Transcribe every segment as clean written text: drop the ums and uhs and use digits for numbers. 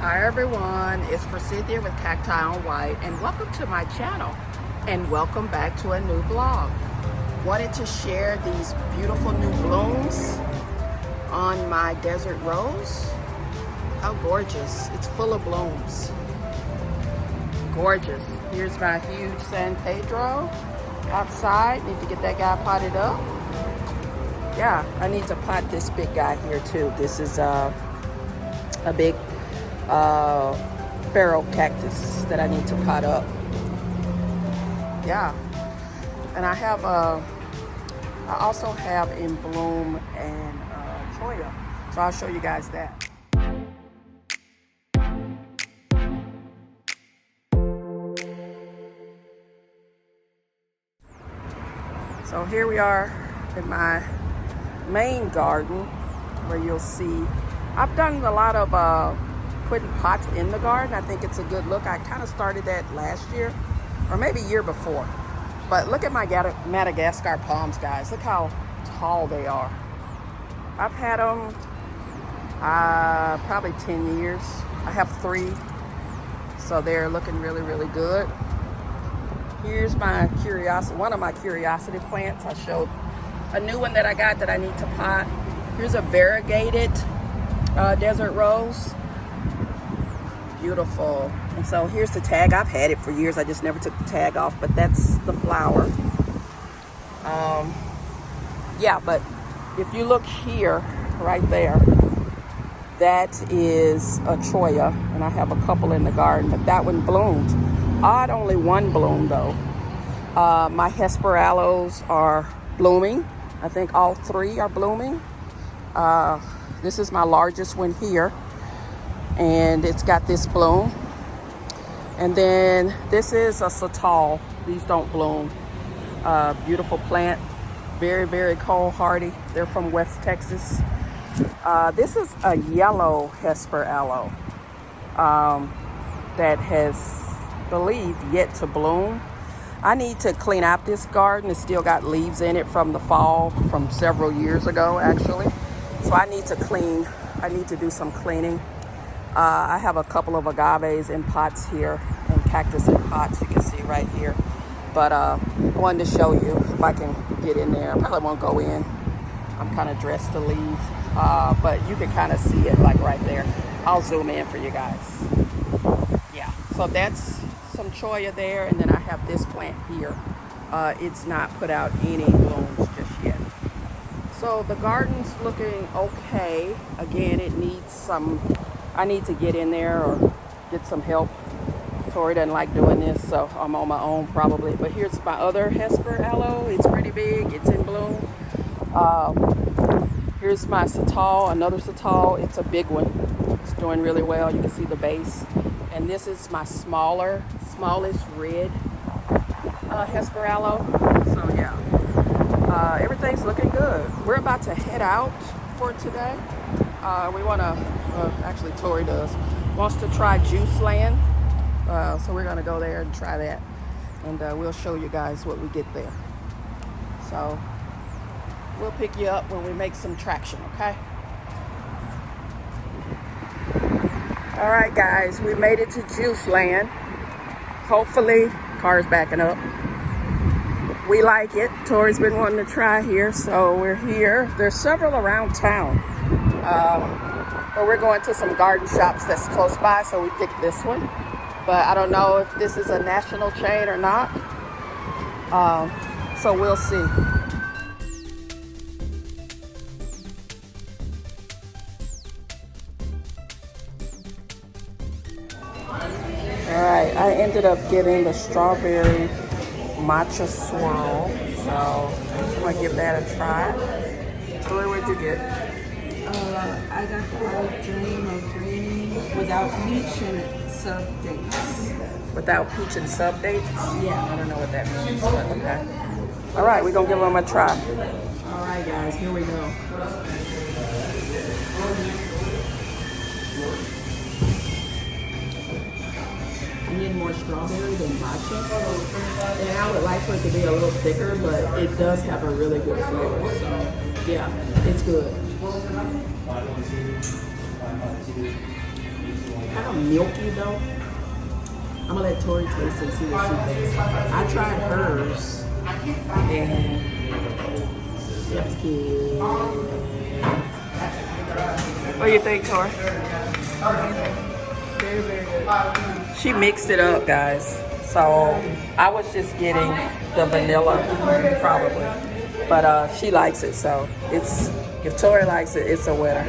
Hi everyone, it's Cynthia with CactiOnWhite, and welcome to my channel, and welcome back to a new vlog. Wanted to share these beautiful new blooms on my desert rose. How gorgeous, it's full of blooms. Gorgeous. Here's my huge San Pedro outside. Need to get that guy potted up. Yeah, I need to pot this big guy here too. This is a big pharaoh cactus that I need to pot up. Yeah, and I also have in bloom and choya, so I'll show you guys that. So here we are in my main garden, where you'll see I've done a lot of putting pots in the garden. I think it's a good look. I kind of started that last year, or maybe year before. But look at my Madagascar palms, guys. Look how tall they are. I've had them probably 10 years. I have 3, so they're looking really, really good. Here's my one of my curiosity plants. I showed a new one that I got that I need to pot. Here's a variegated desert rose. Beautiful. And so here's the tag. I've had it for years. I just never took the tag off, but that's the flower. Yeah, but if you look here, right there, that is a choya, and I have a couple in the garden, but that one bloomed. Odd, only one bloom though. My hesperaloes are blooming. I think all 3 are blooming. This is my largest one here, and it's got this bloom. And then this is a satal. These don't bloom. Beautiful plant, very, very cold hardy. They're from West Texas. This is a yellow hesperaloe that has, believe, yet to bloom. I need to clean out this garden. It's still got leaves in it from the fall, from several years ago actually. So I need to do some cleaning. I have a couple of agaves in pots here, and cactus in pots, you can see right here. But I wanted to show you if I can get in there. I probably won't go in. I'm kind of dressed to leave, but you can kind of see it like right there. I'll zoom in for you guys. Yeah, so that's some choya there, and then I have this plant here. It's not put out any blooms just yet. So the garden's looking okay. Again, it needs I need to get in there or get some help. Tori doesn't like doing this, so I'm on my own probably. But here's my other hesperaloe. It's pretty big, it's in bloom. Here's my satal, another satal. It's a big one. It's doing really well. You can see the base. And this is my smallest red hesperaloe. So yeah, everything's looking good. We're about to head out for today. We want to, actually Tori wants to try Juice Land. So we're going to go there and try that. And we'll show you guys what we get there. So we'll pick you up when we make some traction, okay? All right, guys, we made it to Juice Land. Hopefully, car's backing up. We like it. Tori's been wanting to try here, so we're here. There's several around town. But we're going to some garden shops that's close by, so we picked this one. But I don't know if this is a national chain or not. So we'll see. All right, I ended up getting the strawberry matcha swirl, so I'm gonna give that a try. Tori, what'd you get? I got the Olive Dream of Green without peach and sub dates. Without peach and sub dates? Yeah. I don't know what that means, but okay. All right, we're gonna give them a try. All right, guys, here we go. I need more strawberry than matcha. And I would like for it to be a little thicker, but it does have a really good flavor. So, yeah, it's good. kind of milky though. I'm gonna let Tori taste and see what she thinks. I tried hers, and it's good. What do you think, Tori? Very, very good. She mixed it up, guys. So I was just getting the vanilla, probably. But she likes it, so if Tori likes it, it's a winner.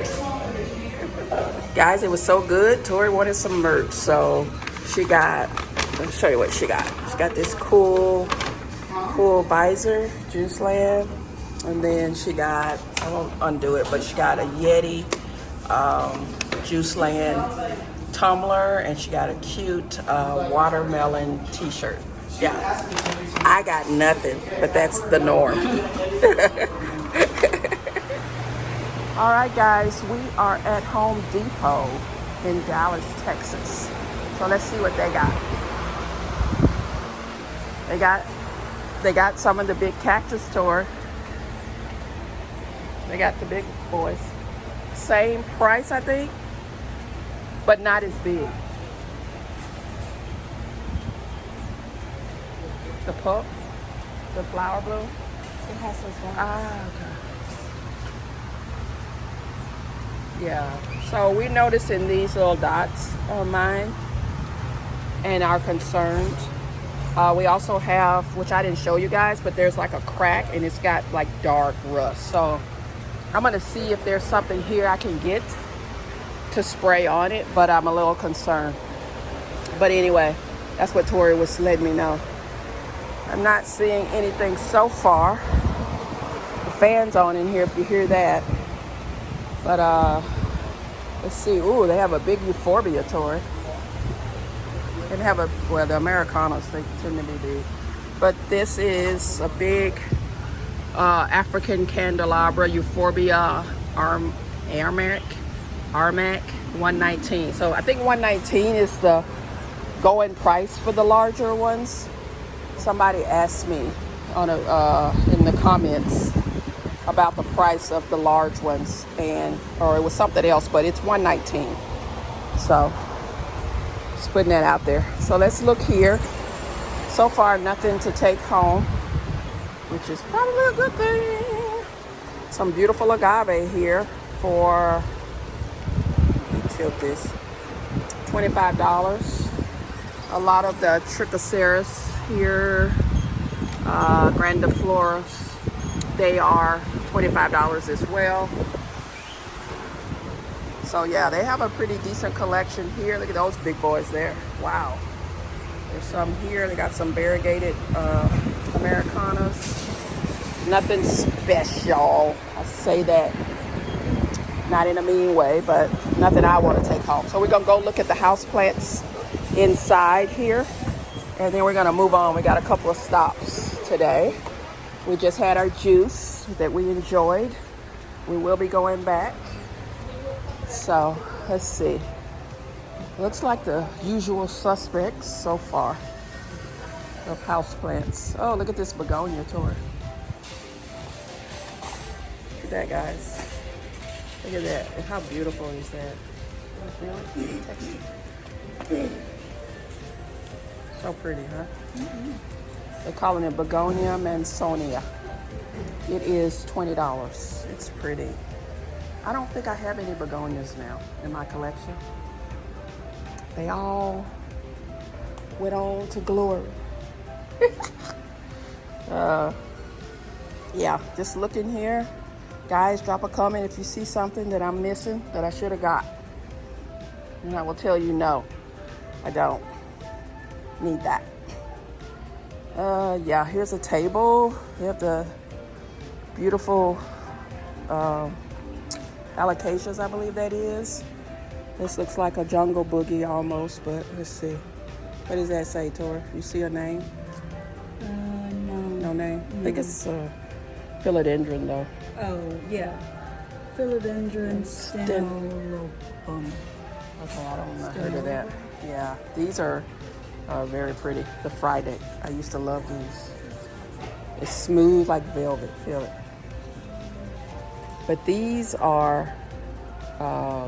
Guys, it was so good. Tori wanted some merch, so she got, let me show you what she got. She got this cool visor, Juice Land. And then she got, I won't undo it, but she got a Yeti Juice Land tumbler, and she got a cute watermelon t-shirt. Yeah, I got nothing, but that's the norm. All right, guys, we are at Home Depot in Dallas, Texas. So let's see what they got. They got some of the big cactus tour. They got the big boys. Same price, I think, but not as big. The pup, the flower bloom. It has this one. Ah, okay. Yeah. So we're noticing these little dots on mine and are concerned. We also have, which I didn't show you guys, but there's like a crack and it's got like dark rust. So I'm gonna see if there's something here I can get to spray on it, but I'm a little concerned. But anyway, that's what Tori was letting me know. I'm not seeing anything so far. The fan's on in here if you hear that. But let's see. Ooh, they have a big euphorbia, Tori. They have a, well, the Americanas, they tend to be big. But this is a big African candelabra euphorbia Armac 119. So I think 119 is the going price for the larger ones. Somebody asked me on in the comments about the price of the large ones, and or it was something else, but it's 119. So just putting that out there. So let's look here. So far, nothing to take home, which is probably a good thing. Some beautiful agave here for, tilt this, $25. A lot of the trichoceras here, grandifloras, they are $25 as well. So yeah, they have a pretty decent collection here. Look at those big boys there. Wow. There's some here. They got some variegated Americanas. Nothing special. I say that not in a mean way, but nothing I want to take home. So we're gonna go look at the houseplants inside here, and then we're gonna move on. We got a couple of stops today. We just had our juice that we enjoyed. We will be going back. So let's see. Looks like the usual suspects so far of houseplants. Oh, look at this begonia tour. Look at that, guys. Look at that. And how beautiful is that? Really? Texture. So pretty, huh? Mm-hmm. They're calling it begonia mansonia. It is $20. It's pretty. I don't think I have any begonias now in my collection. They all went on to glory. Yeah, just look in here. Guys, drop a comment if you see something that I'm missing that I should have got. And I will tell you no, I don't need that. Yeah, here's a table. They have the beautiful alocasias, I believe that is. This looks like a jungle boogie almost, but let's see. What does that say, Tori? You see a name? No. No name? I think it's philodendron, though. Oh, yeah. Philodendron stenolopum. Okay, I don't know. Heard of that. Yeah, these are very pretty. The Friday. I used to love these. It's smooth like velvet. Feel it. But these are,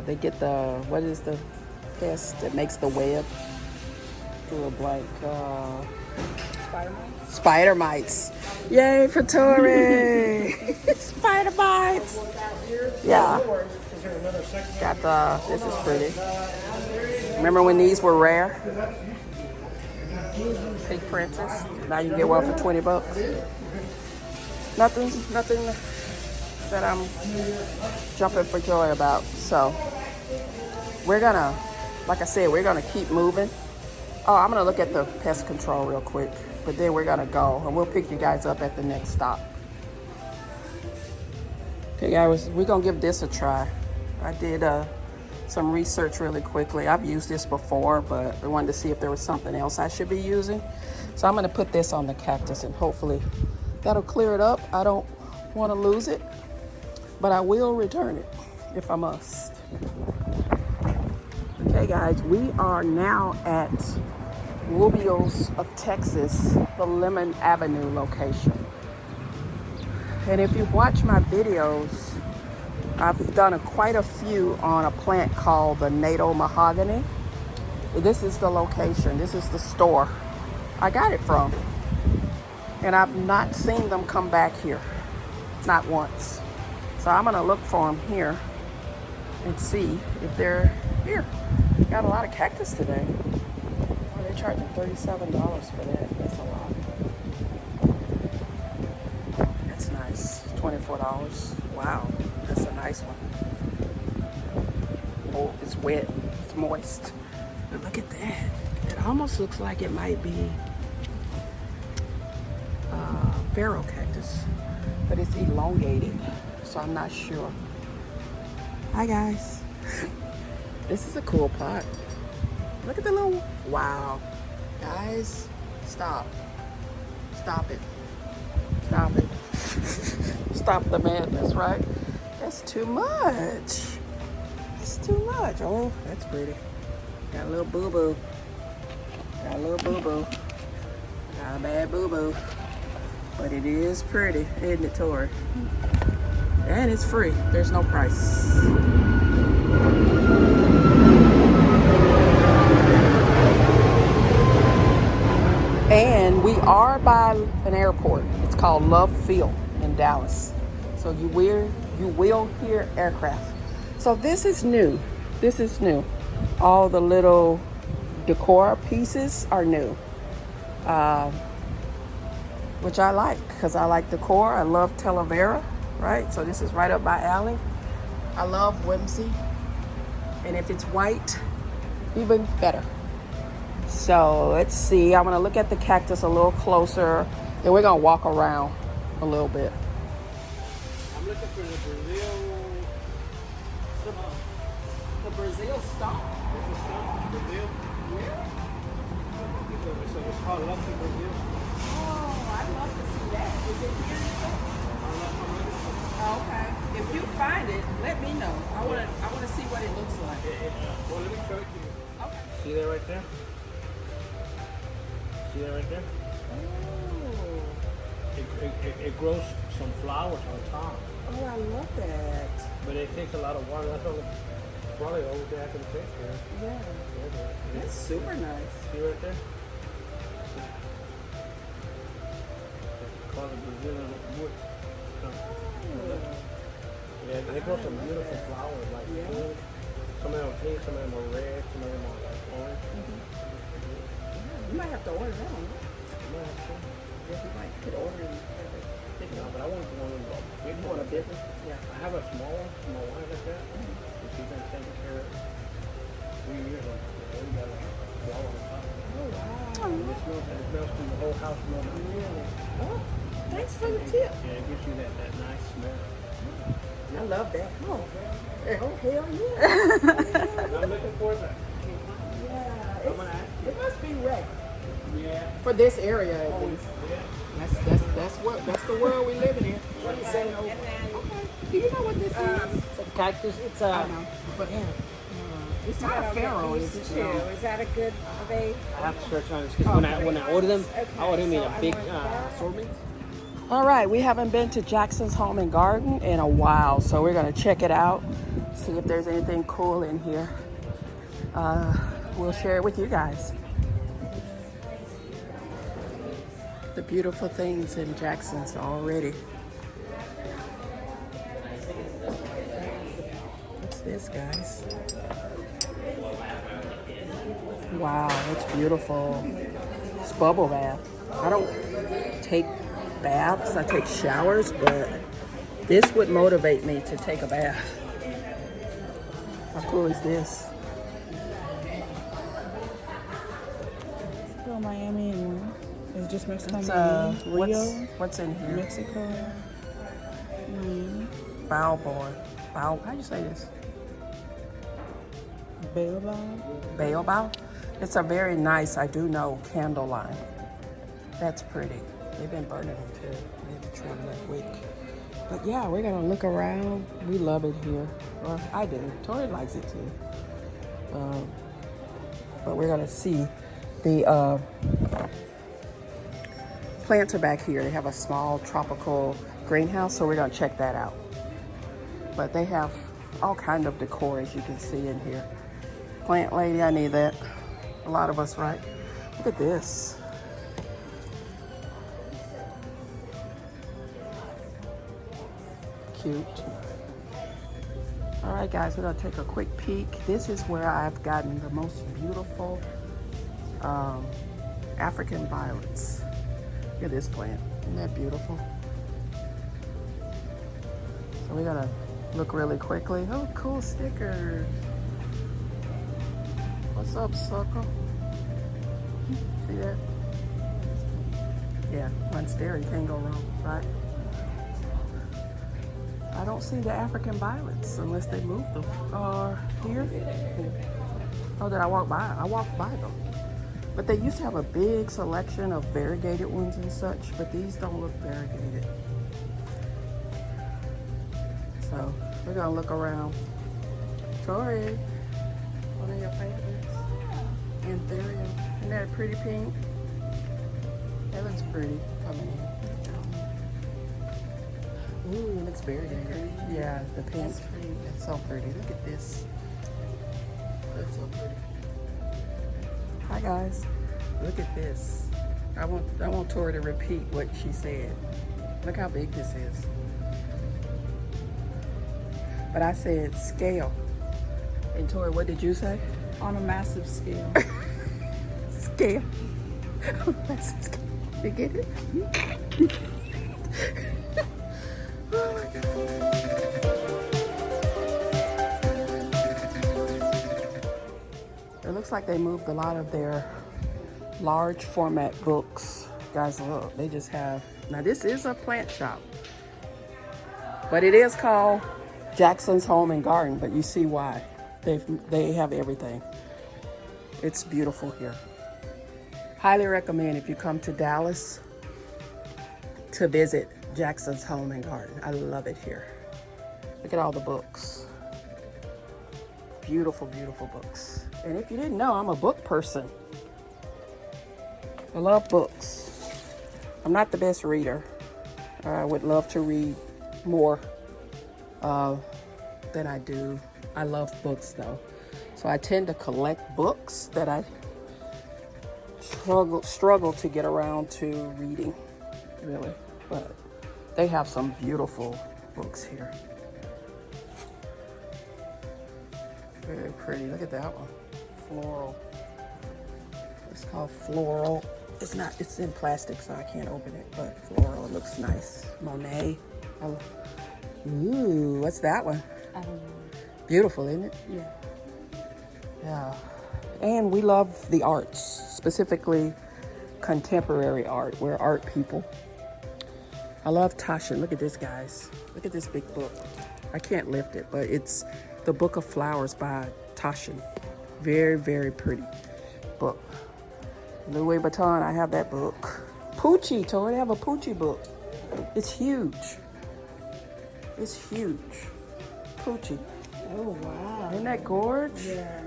they get the, what is the pest that makes the web. Drew a blank. Spider mites. Yay for Tori! Spider mites. Yeah. Got the. This is pretty. Remember when these were rare? Pink Princess. Now you can get one for $20. Nothing that I'm jumping for joy about. So we're gonna, like I said, we're gonna keep moving. Oh, I'm gonna look at the pest control real quick, but then we're gonna go and we'll pick you guys up at the next stop. Okay guys, we're gonna give this a try. I did some research really quickly. I've used this before, but I wanted to see if there was something else I should be using. So I'm gonna put this on the cactus and hopefully that'll clear it up. I don't wanna lose it, but I will return it if I must. Okay guys, we are now at Rubios of Texas, the Lemon Avenue location. And if you've watched my videos, I've done quite a few on a plant called the NATO Mahogany. This is the location, this is the store I got it from. And I've not seen them come back here, not once. So I'm gonna look for them here and see if they're here. Got a lot of cactus today. Oh, they're charging $37 for that. That's a lot. That's nice. $24. Wow, that's a nice one. Oh, it's wet. It's moist. But look at that. It almost looks like it might be Pharaoh cactus, but it's elongated, so I'm not sure. Hi guys. This is a cool pot. Look at the little, wow. Guys, stop. Stop it. Stop it. Stop the madness, right? That's too much. That's too much. Oh, that's pretty. Got a little boo-boo. Got a little boo-boo. Got a bad boo-boo. But it is pretty, isn't it, Tori? And it's free. There's no price. And we are by an airport. It's called Love Field in Dallas. So you will hear aircraft. So this is new. This is new. All the little decor pieces are new. Which I like, because I like decor. I love Talavera, right? So this is right up my alley. I love whimsy. And if it's white, even better. So let's see. I'm gonna look at the cactus a little closer, and we're gonna walk around a little bit. I'm looking for the Brazil. The Brazil stump. This is stump, Brazil. Yeah. So it's called Lucky Brazil. Oh, I'd love to see that. Is it here? Oh, okay. If you find it, let me know. I wanna see what it looks like. Well, let me show it to you. Okay. See that right there? See that right there? Oh. It grows some flowers on top. Oh, I love that. But it takes a lot of water. That's all. Probably all they have to take here. Yeah. That's super nice. See right there? It's called the Brazilian wood. Yeah, they grow some beautiful flowers like pink. Some of them are pink, some of them are red, some of them are like orange. You might have to order that one. Yeah, you might could order and have it. No, but I want one of them big You want a big one? Yeah. I have a small one for my wife like that. And she's been taking care of it 3 years ago. We got like a flower on top. Oh, wow. And it smells through the whole house. Really? Oh, thanks for the tip. Yeah, it gives you that nice smell. I love that. Oh, hell yeah. I'm looking for that. Yeah. I'm gonna ask you. It must be wrecked. Yeah. For this area at least. Yeah. That's the world we live in. What do you say? Okay. Do you know what this is? It's a cactus. It's I a. know. But it's not a pharaoh, is it? Too. Is that a good bait? I have to search on this because when I order them, I order them in a big assortment. All right, we haven't been to Jackson's Home and Garden in a while, so we're gonna check it out, see if there's anything cool in here. we'll share it with you guys. The beautiful things in Jackson's already. What's this, guys? Wow, that's beautiful. It's bubble bath. I don't take baths, I take showers, but this would motivate me to take a bath. How cool is this? Go Miami and it's just Mexico. It's, Rio, what's in here? Mexico, Miami, Balboa. How do you say this? Baobab. It's a very nice, I do know, candle line. That's pretty. They've been burning them too. They have to trim that wick. But yeah, we're gonna look around. We love it here. Well, I do. Tori likes it too. But we're gonna see the plants are back here. They have a small tropical greenhouse, so we're gonna check that out. But they have all kind of decor, as you can see in here. Plant lady, I need that. A lot of us, right? Look at this. Cute. All right, guys, we're gonna take a quick peek. This is where I've gotten the most beautiful African violets. Look at this plant. Isn't that beautiful? So we're gonna look really quickly. Oh, cool sticker. What's up, sucker? See that? Yeah, one stereo, can't go wrong, right? I don't see the African violets unless they moved them. Here? Oh, did I walk by? I walked by them. But they used to have a big selection of variegated ones and such, but these don't look variegated. So we're gonna look around. Tori, one of your favorites? Anthurium. Isn't that a pretty pink? That looks pretty coming in. Ooh, it looks very good. Yeah, the pink. That's so pretty. Look at this. That's so pretty. Hi guys. Look at this. I want Tori to repeat what she said. Look how big this is. But I said scale. And Tori, what did you say? on a massive scale. Scale. Massive scale. You get it? Oh my God. It looks like they moved a lot of their large format books. Guys, look, they just have, now this is a plant shop, but it is called Jackson's Home and Garden, but you see why. They have everything. It's beautiful here. Highly recommend if you come to Dallas to visit Jackson's Home and Garden. I love it here. Look at all the books. Beautiful, beautiful books. And if you didn't know, I'm a book person. I love books. I'm not the best reader. I would love to read more than I do. I love books though. So I tend to collect books that I struggle to get around to reading, really. But they have some beautiful books here. Very pretty. Look at that one. Floral. It's called floral. It's not, it's in plastic, so I can't open it, but floral. It looks nice. Monet. Oh. Ooh, what's that one? I don't know. Beautiful, isn't it? Yeah. Yeah. And we love the arts, specifically contemporary art. We're art people. I love Taschen. Look at this, guys. Look at this big book. I can't lift it, but it's The Book of Flowers by Taschen. Very, very pretty book. Louis Vuitton, I have that book. Poochie, Tori, they have a Poochie book. It's huge. It's huge. Poochie. Oh, wow. Isn't that gorgeous? Yeah.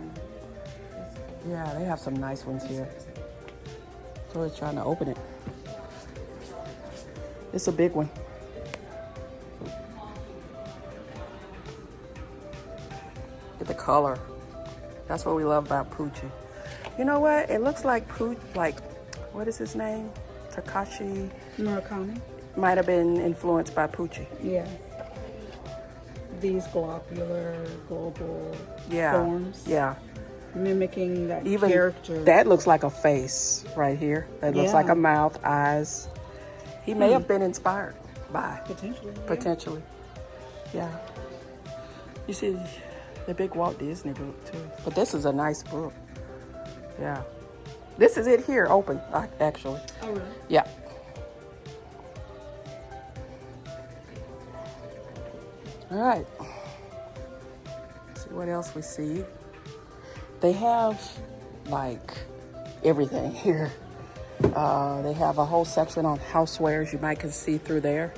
Yeah, they have some nice ones here. Tori's trying to open it. It's a big one. Look at the color. That's what we love about Poochie. You know what? It looks like what is his name? Takashi Murakami. might have been influenced by Poochie. Yeah. These globular, global Yeah. forms. Yeah. Mimicking that Even character. that looks like a face right here. That looks like Yeah. a mouth, eyes. He may have been inspired by. Potentially. Yeah. Potentially. Yeah. You see the big Walt Disney book too. But this is a nice book. Yeah. This is it here, open, actually. Oh, really? Yeah. All right. Let's see what else we see. They have like everything here. They have a whole section on housewares. You might can see through there,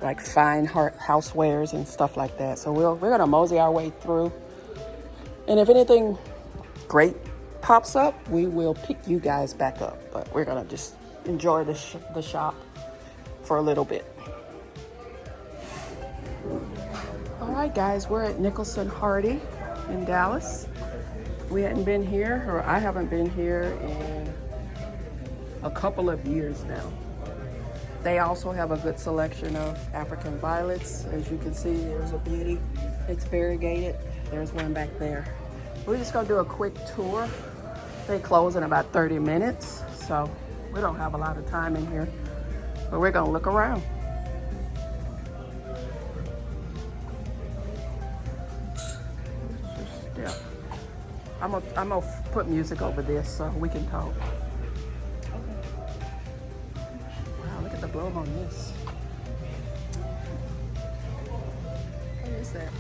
like fine housewares and stuff like that. So we're gonna mosey our way through, and if anything great pops up, we will pick you guys back up. But we're gonna just enjoy the shop for a little bit. All right, guys, we're at Nicholson Hardy in Dallas. We hadn't been here, or I haven't been here in a couple of years now. They also have a good selection of African violets. As you can see, there's a beauty. It's variegated. There's one back there. We're just gonna do a quick tour. They close in about 30 minutes, so we don't have a lot of time in here, but we're gonna look around. Yeah. I'm gonna put music over this so we can talk. Wow, look at the bloom on this. What is that?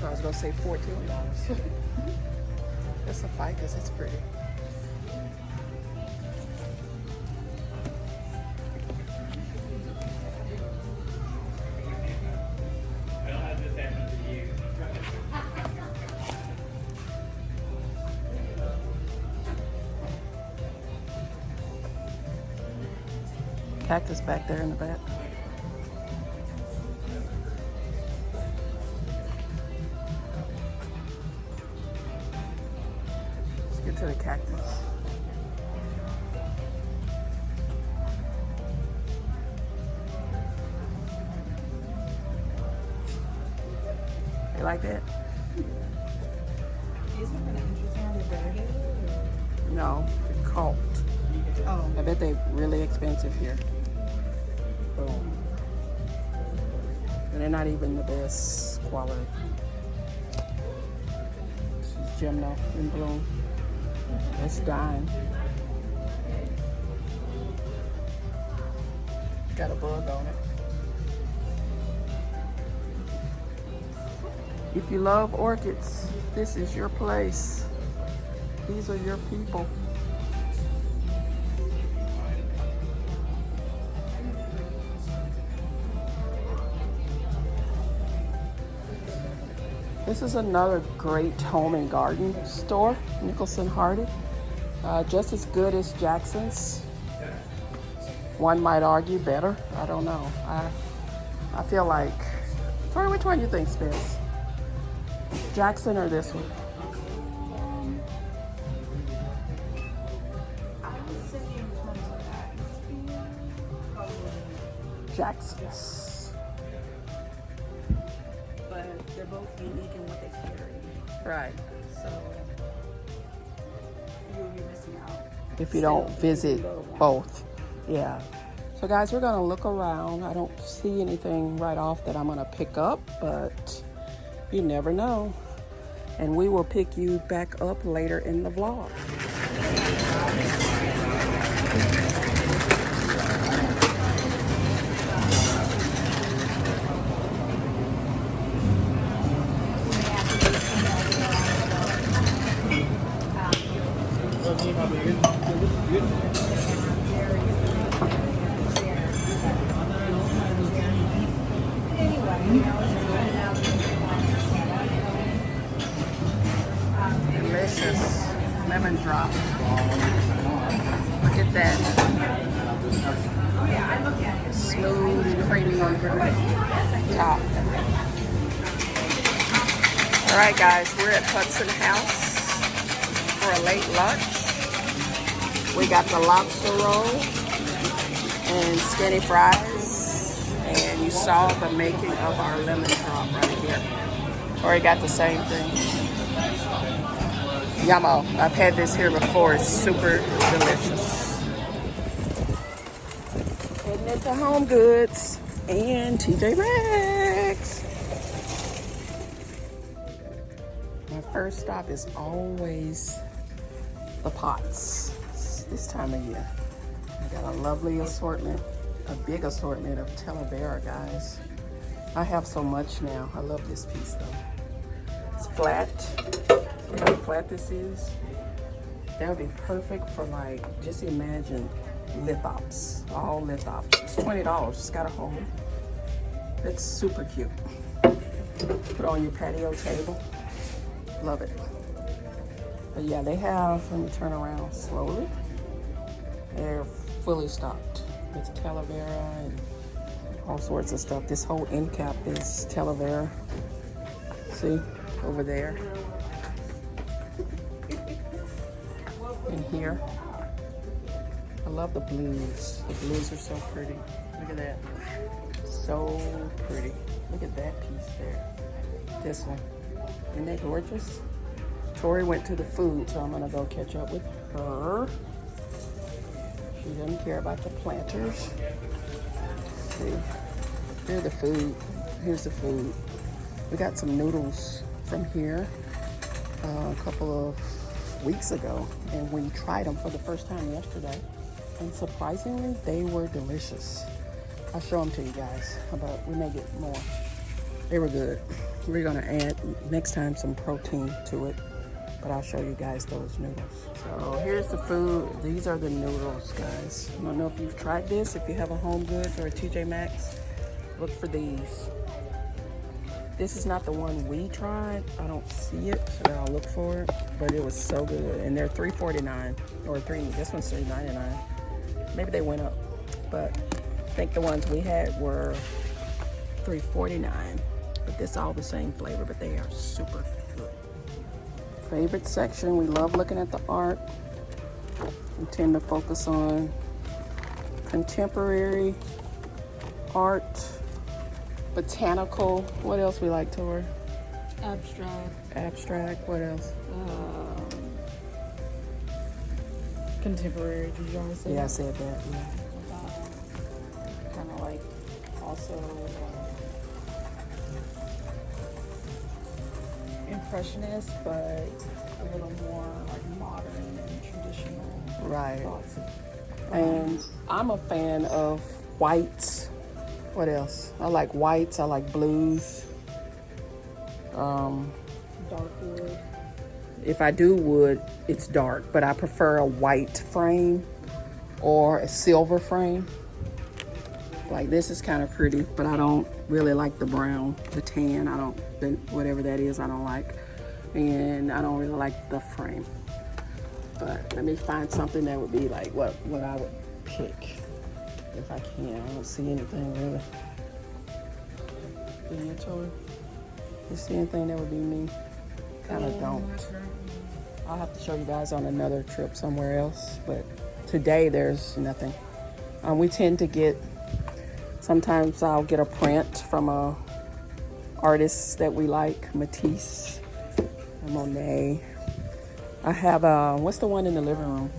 I was gonna say $14. That's a ficus, it's pretty. Cactus back there in the back. Let's get to the cactus. You like that? These are kind of interesting. Are they variegated? No, the cult. Oh. I bet they're really expensive here. Boom. And they're not even the best quality. This is Gymno in bloom. It's dying. Got a bug on it. If you love orchids, this is your place. These are your people. This is another great home and garden store, Nicholson Hardy. Just as good as Jackson's. One might argue better. I don't know. I feel like, Tori, which one do you think's best? Jackson or this one? I would say in terms of atmosphere, probably. Jackson's. But they're both unique in what they carry. Right. So you'll be missing out. If you don't visit both. Yeah. So guys, we're gonna look around. I don't see anything right off that I'm gonna pick up, but you never know. And we will pick you back up later in the vlog. Delicious lemon drop. Look at that. creamy top. All right, guys, we're at Hudson House for a late lunch. We got the lobster roll and skinny fries, and you saw the making of our lemon drop right here. Or you got the same thing. Yummo. I've had this here before. It's super delicious. Heading into HomeGoods and TJ Maxx. My first stop is always the pots this time of year. I got a lovely assortment, a big assortment of Talavera, guys. I have so much now. I love this piece though. It's flat. See how flat this is? That would be perfect for like, just imagine lithops, all lithops. It's $20, it's got a hole. It's super cute. Put on your patio table. Love it. But yeah, they have, let me turn around slowly. They're fully stocked with Talavera and all sorts of stuff. This whole end cap is Talavera. See, over there. And here. I love the blues. The blues are so pretty. Look at that. So pretty. Look at that piece there. This one. Isn't that gorgeous? Tori went to the food, so I'm gonna go catch up with her. She doesn't care about the planters. See, here's the food. Here's the food. We got some noodles from here a couple of weeks ago, and we tried them for the first time yesterday, and surprisingly, they were delicious. I'll show them to you guys, but we may get more. They were good. We're gonna add next time some protein to it, but I'll show you guys those noodles. So here's the food. These are the noodles, guys. I don't know if you've tried this. If you have a HomeGoods or a TJ Maxx, look for these. This is not the one we tried. I don't see it, so I'll look for it. But it was so good, and they're $3.49 or this one's $3.99. Maybe they went up, but I think the ones we had were $3.49. But this all the same flavor, but they are super good. Favorite section, we love looking at the art. We tend to focus on contemporary art, botanical. What else we like, Tori? Abstract. Abstract, what else? Contemporary, did you want to say Yeah, I that? said that, yeah. Kind of like also impressionist, but a little more like modern and traditional Right. thoughts. And I'm a fan of whites. What else? I like whites, I like blues. Dark wood. If I do wood, it's dark, but I prefer a white frame or a silver frame. Like this is kind of pretty, but I don't really like the brown, the tan. Whatever that is, I don't like. And I don't really like the frame. But let me find something that would be like what I would pick if I can. I don't see anything really. Do you, Tori? You see anything that would be me? Kind of don't. I'll have to show you guys on another trip somewhere else, but today there's nothing. We tend to get, sometimes I'll get a print from a artist that we like, Matisse, Monet. I have what's the one in the living room?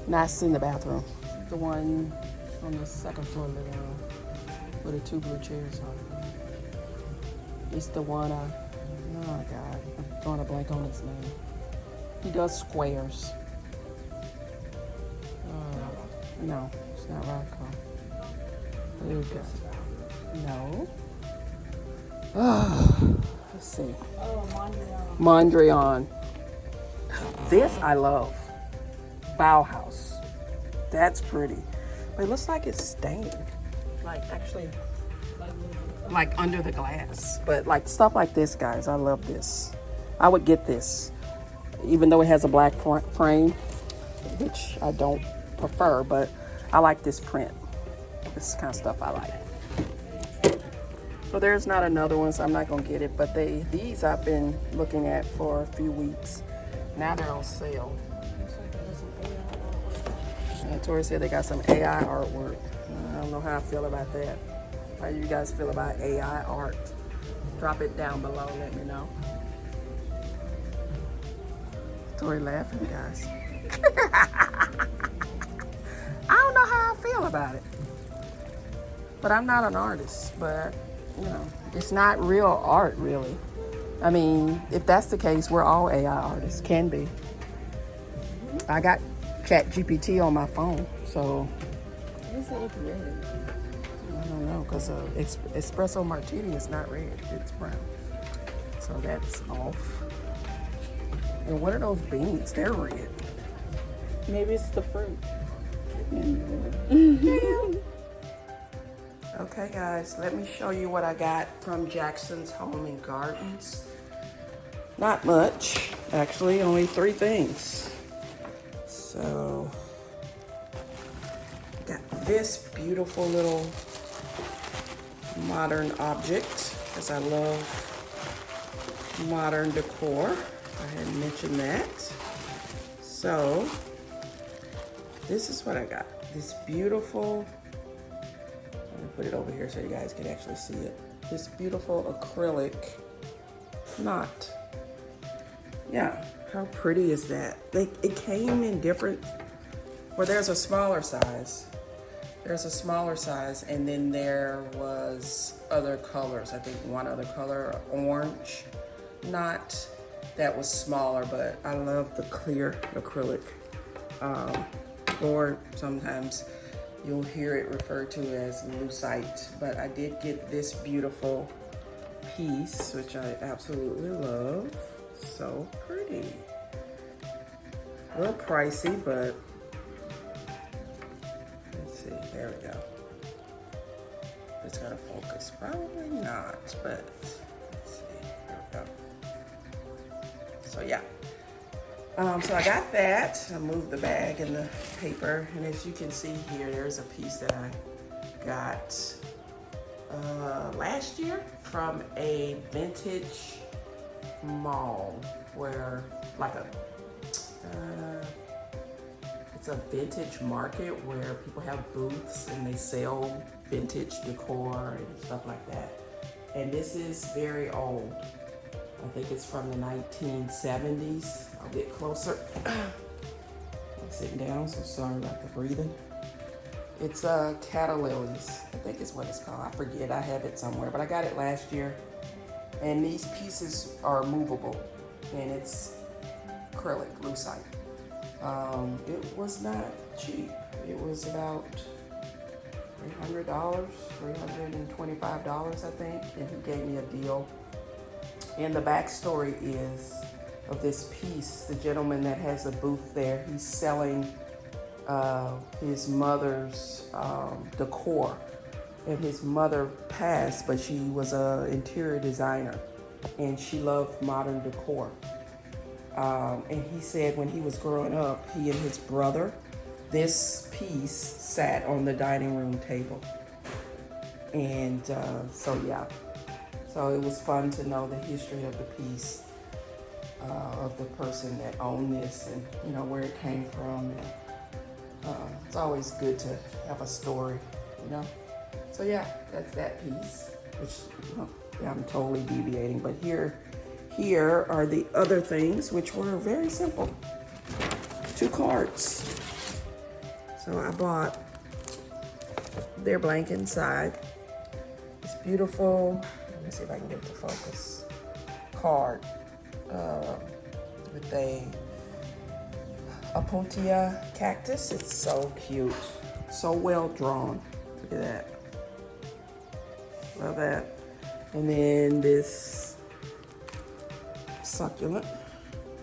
Not in the bathroom. The one on the second floor living room with the two blue chairs on it. It's the one oh God, I'm drawing a blank on his name. He does squares. No, it's not Rocco. There we go. No. Let's see. Oh, Mondrian. This I love. Bauhaus. That's pretty. But it looks like it's stained. Like actually, like under the glass. But like stuff like this, guys, I love this. I would get this. Even though it has a black frame, which I don't prefer, but I like this print. This kind of stuff I like. So there's not another one, so I'm not gonna get it. But these I've been looking at for a few weeks. Now they're on sale. And Tori said they got some AI artwork. I don't know how I feel about that. How you guys feel about AI art? Drop it down below, let me know. Tori laughing, guys. I don't know how I feel about it. But I'm not an artist, but you know, it's not real art really. I mean, if that's the case, we're all AI artists, can be. I got ChatGPT on my phone, so. Why does it look red? I don't know, because espresso martini is not red, it's brown. So that's off. And what are those beans? They're red. Maybe it's the fruit. Okay guys, let me show you what I got from Jackson's Home and Gardens. Not much, actually, only 3 things. So, got this beautiful little modern object, because I love modern decor. I had mentioned that. So, this is what I got. This beautiful, I'm gonna put it over here so you guys can actually see it. This beautiful acrylic knot. Yeah, how pretty is that? It came in different, well, there's a smaller size. There's a smaller size, and then there was other colors. I think one other color, orange knot, that was smaller, but I love the clear acrylic. Or sometimes you'll hear it referred to as lucite, but I did get this beautiful piece, which I absolutely love. So pretty. A little pricey, but let's see, there we go. It's gonna focus, probably not, but let's see, here we go. So yeah. So I got that. I moved the bag and the paper, and as you can see here, there's a piece that I got last year from a vintage mall, where like it's a vintage market where people have booths and they sell vintage decor and stuff like that. And this is very old. I think it's from the 1970s. I'll get closer. I'm sitting down, so sorry about the breathing. It's Catalilies, I think is what it's called. I forget, I have it somewhere, but I got it last year. And these pieces are movable, and it's acrylic, lucite. It was not cheap. It was about $300, $325, I think, and he gave me a deal. And the backstory is of this piece, the gentleman that has a booth there, he's selling his mother's decor. And his mother passed, but she was an interior designer, and she loved modern decor. And he said when he was growing up, he and his brother, this piece sat on the dining room table. And so yeah. So it was fun to know the history of the piece, of the person that owned this, and you know where it came from. And, it's always good to have a story, you know. So yeah, that's that piece. Which yeah, I'm totally deviating, but here are the other things, which were very simple. 2 cards. So I bought. They're blank inside. It's beautiful. Let me see if I can get it to focus. Card with a Apontia cactus. It's so cute, so well drawn. Look at that. Love that. And then this succulent.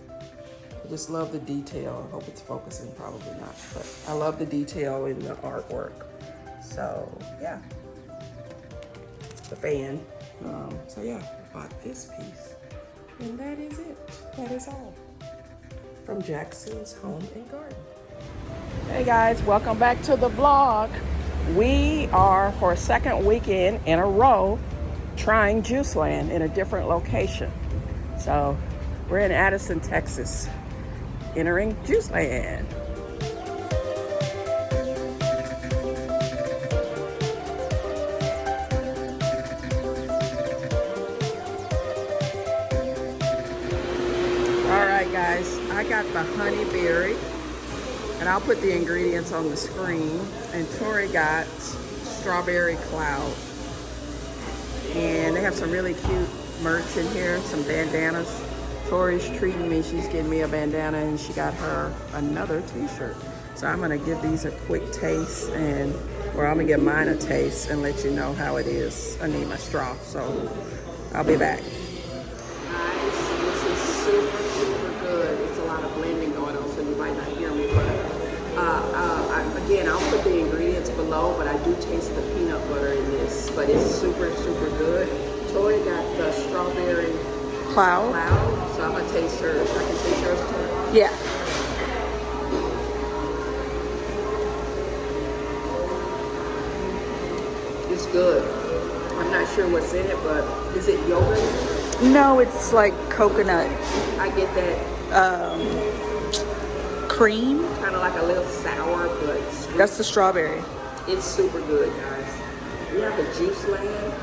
I just love the detail. I hope it's focusing, probably not, but I love the detail in the artwork. So yeah, the fan. So yeah, I bought this piece, and that is it. That is all from Jackson's Home and Garden. Hey guys, welcome back to the vlog. We are for a second weekend in a row trying Juiceland in a different location. So we're in Addison, Texas, entering Juiceland. All right guys, I got the honey berry. And I'll put the ingredients on the screen. And Tori got strawberry cloud. And they have some really cute merch in here, some bandanas. Tori's treating me, she's getting me a bandana and she got her another t-shirt. So I'm gonna give these a quick taste I'm gonna give mine a taste and let you know how it is. I need my straw, so I'll be back. Guys, this is super, super good. It's a lot of blending going on, so you might not hear me, but again, I'll put the ingredients below, but I do taste the peanut butter in this, but it's super, super good. Tori got the strawberry cloud, so I'm gonna taste hers. I can taste yours, Tori? Yeah. It's good. I'm not sure what's in it, but is it yogurt? No, it's like coconut I get that cream. kind of like a little sour, but sweet. That's the strawberry. It's super good, guys. We have a Juiceland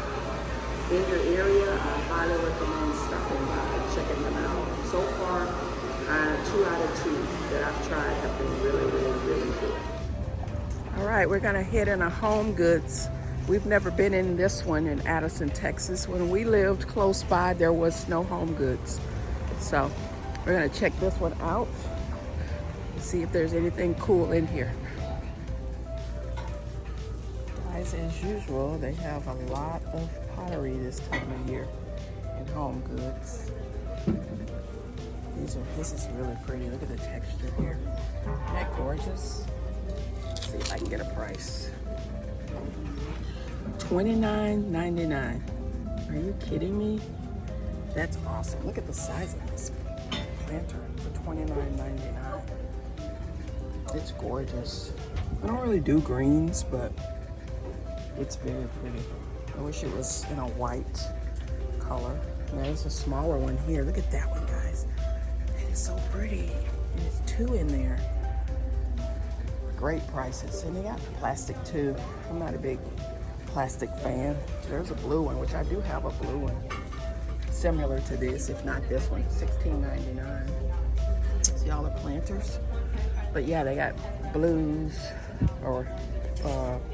in your area. I highly recommend stopping by and checking them out. So far, 2 out of 2 that I've tried have been really, really, really good. All right, we're gonna hit in a HomeGoods. We've never been in this one in Addison, Texas. When we lived close by, there was no HomeGoods. So we're gonna check this one out. See if there's anything cool in here. Guys, as usual, they have a lot of pottery this time of year in HomeGoods. This is really pretty. Look at the texture here. Isn't that gorgeous? Let's see if I can get a price. $29.99. Are you kidding me? That's awesome. Look at the size of this planter for $29.99. It's gorgeous. I don't really do greens, but it's very pretty. I wish it was in a white color. And there's a smaller one here. Look at that one, guys. It is so pretty. And it's 2 in there. Great prices. And they got plastic too. I'm not a big plastic fan. There's a blue one, which I do have a blue one. Similar to this, if not this one, $16.99. See all the planters? But yeah, they got blues or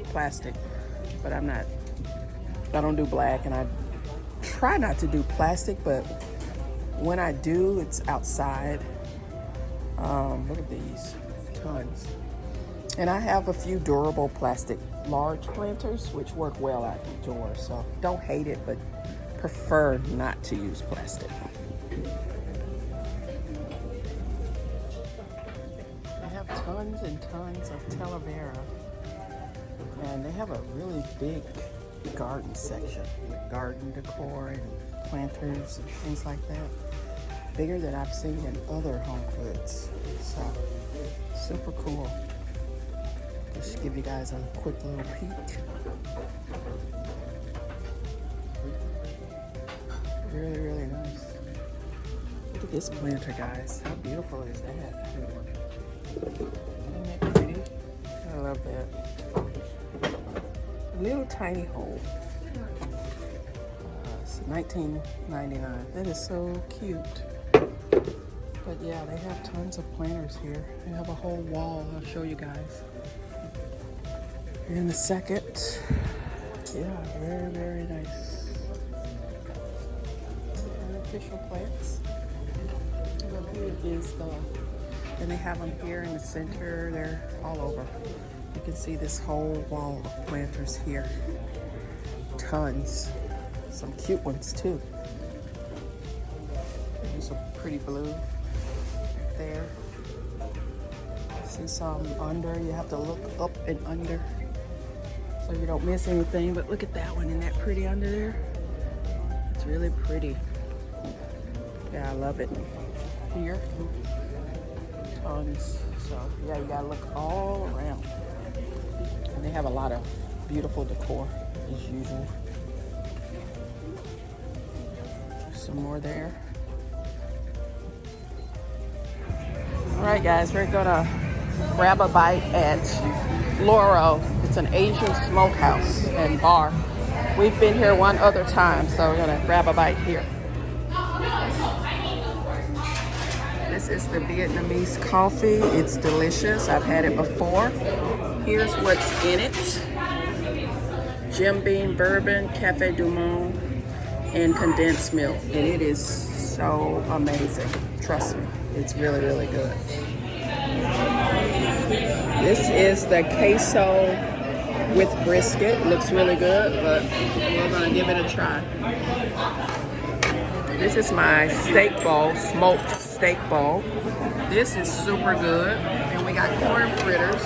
plastic, but I don't do black, and I try not to do plastic, but when I do, it's outside. Look at these, tons. And I have a few durable plastic large planters, which work well outdoors, so don't hate it, but prefer not to use plastic. Tons and tons of aloe vera, and they have a really big garden section with garden decor and planters and things like that. Bigger than I've seen in other HomeGoods. So super cool. Just give you guys a quick little peek. Really, really nice. Look at this planter, guys. How beautiful is that? Isn't that pretty? I love that. Little tiny hole. It's $19.99. That is so cute. But yeah, they have tons of planters here. They have a whole wall. I'll show you guys in a second. Yeah, very, very nice. Artificial plants. Look, here is the. And they have them here in the center. They're all over. You can see this whole wall of planters here. Tons. Some cute ones too. There's a pretty blue there. See some under. You have to look up and under so you don't miss anything. But look at that one. Isn't that pretty under there? It's really pretty. Yeah, I love it. Here. Tons. So yeah, you gotta look all around. And they have a lot of beautiful decor as usual. Some more there. All right, guys, we're gonna grab a bite at Loro. It's an Asian smokehouse and bar. We've been here one other time, so we're gonna grab a bite here. This is the Vietnamese coffee. It's delicious. I've had it before. Here's what's in it. Jim Beam bourbon, Cafe du Monde, and condensed milk. And it is so amazing. Trust me, it's really, really good. This is the queso with brisket. Looks really good, but we're gonna give it a try. This is my steak bowl, smoked steak bowl. This is super good. And we got corn fritters.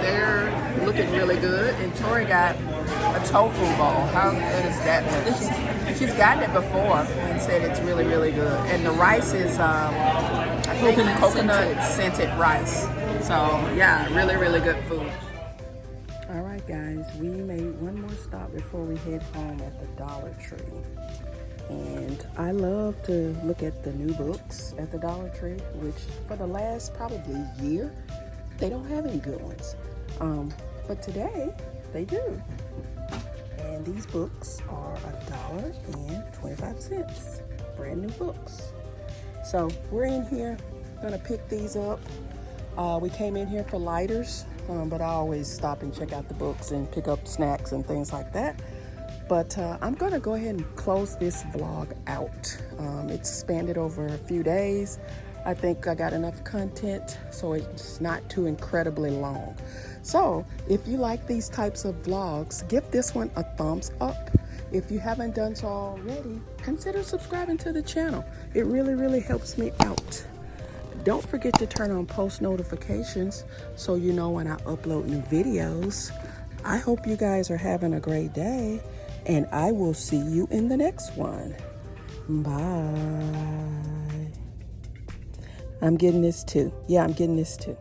They're looking really good. And Tori got a tofu bowl. How good is that one? She's gotten it before and said it's really, really good. And the rice is, I think, coconut scented rice. So yeah, really, really good food. All right, guys, we made one more stop before we head home at the Dollar Tree. And I love to look at the new books at the Dollar Tree, which for the last probably year, they don't have any good ones. But today, they do. And these books are $1.25. Brand new books. So we're in here, gonna pick these up. We came in here for lighters, but I always stop and check out the books and pick up snacks and things like that. But I'm gonna go ahead and close this vlog out. It's spanned over a few days. I think I got enough content, so it's not too incredibly long. So if you like these types of vlogs, give this one a thumbs up. If you haven't done so already, consider subscribing to the channel. It really, really helps me out. Don't forget to turn on post notifications so you know when I upload new videos. I hope you guys are having a great day, and I will see you in the next one. Bye. I'm getting this too. Yeah, I'm getting this too.